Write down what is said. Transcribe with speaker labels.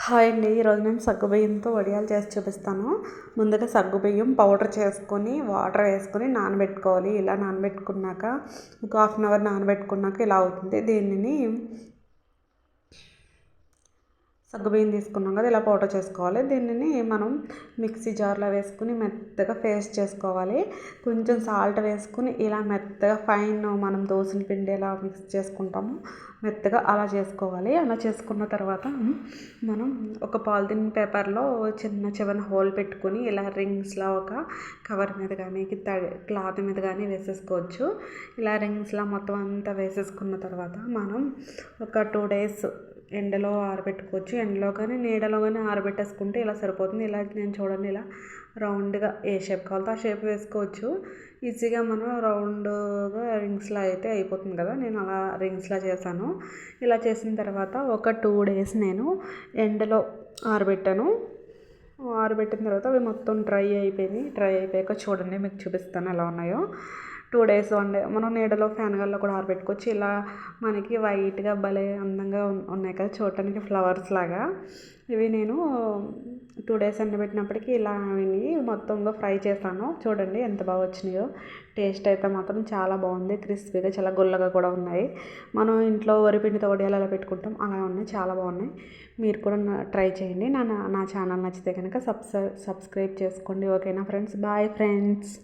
Speaker 1: Hi అండి. ఈరోజు నేను సగ్గుబియ్యంతో వడియాలు చేసి చూపిస్తాను. ముందుగా సగ్గుబియ్యం పౌడర్ చేసుకొని వాటర్ వేసుకొని నానబెట్టుకోవాలి. ఇలా నానబెట్టుకున్నాక ఒక హాఫ్ అన్ అవర్ నానబెట్టుకున్నాక ఇలా అవుతుంది. దీనిని సగ్గుబియ్యం తీసుకున్నాం కదా, ఇలా పౌడర్ చేసుకోవాలి. దీనిని మనం మిక్సీ జార్లో వేసుకుని మెత్తగా పేస్ట్ చేసుకోవాలి. కొంచెం సాల్ట్ వేసుకుని ఇలా మెత్తగా ఫైన్ మనం దోసల పిండి ఎలా మిక్స్ చేసుకుంటామో మెత్తగా అలా చేసుకోవాలి. అలా చేసుకున్న తర్వాత మనం ఒక పాలిథిన్ పేపర్లో చివరన హోల్ పెట్టుకుని ఇలా రింగ్స్లా ఒక కవర్ మీద కానీ క్లాత్ మీద కానీ వేసేసుకోవచ్చు. ఇలా రింగ్స్లా మొత్తం అంతా వేసేసుకున్న తర్వాత మనం ఒక 2 days ఎండలో ఆరబెట్టుకోవచ్చు. ఎండలో కానీ నీడలో కానీ ఆరబెట్టేసుకుంటే ఇలా సరిపోతుంది. ఇలా నేను చూడండి, ఇలా రౌండ్గా ఏ షేప్ కావాలో ఆ షేప్ వేసుకోవచ్చు. ఈజీగా మనం రౌండ్గా రింగ్స్లా అయితే అయిపోతుంది కదా. నేను అలా రింగ్స్లా చేశాను. ఇలా చేసిన తర్వాత ఒక 2 days నేను ఎండలో ఆరబెట్టాను. ఆరబెట్టిన తర్వాత అవి మొత్తం డ్రై అయిపోయినాయి. డ్రై అయిపోయాక చూడండి, మీకు చూపిస్తాను ఎలా ఉన్నాయో. 2 days 1 day మనం నీడలో ఫ్యాన్ గాల్లో కూడా ఆరబెట్టుకోవచ్చు. ఇలా మనకి వైట్గా భలే అందంగా ఉన్నాయి కదా, చూడటానికి ఫ్లవర్స్ లాగా. ఇవి నేను 2 days ఎండబెట్టినప్పటికీ ఇలా అవి మొత్తంగా ఫ్రై చేశాను. చూడండి ఎంత బాగా వచ్చినాయో. టేస్ట్ అయితే మాత్రం చాలా బాగుంది. క్రిస్పీగా చాలా గుల్లగా కూడా ఉన్నాయి. మనం ఇంట్లో వరిపిండితో వడియాలు ఎలా పెట్టుకుంటాం అలా ఉన్నాయి, చాలా బాగున్నాయి. మీరు కూడా ట్రై చేయండి. నా ఛానల్ నచ్చితే కనుక సబ్స్క్రైబ్ చేసుకోండి. ఓకేనా ఫ్రెండ్స్? Bye friends.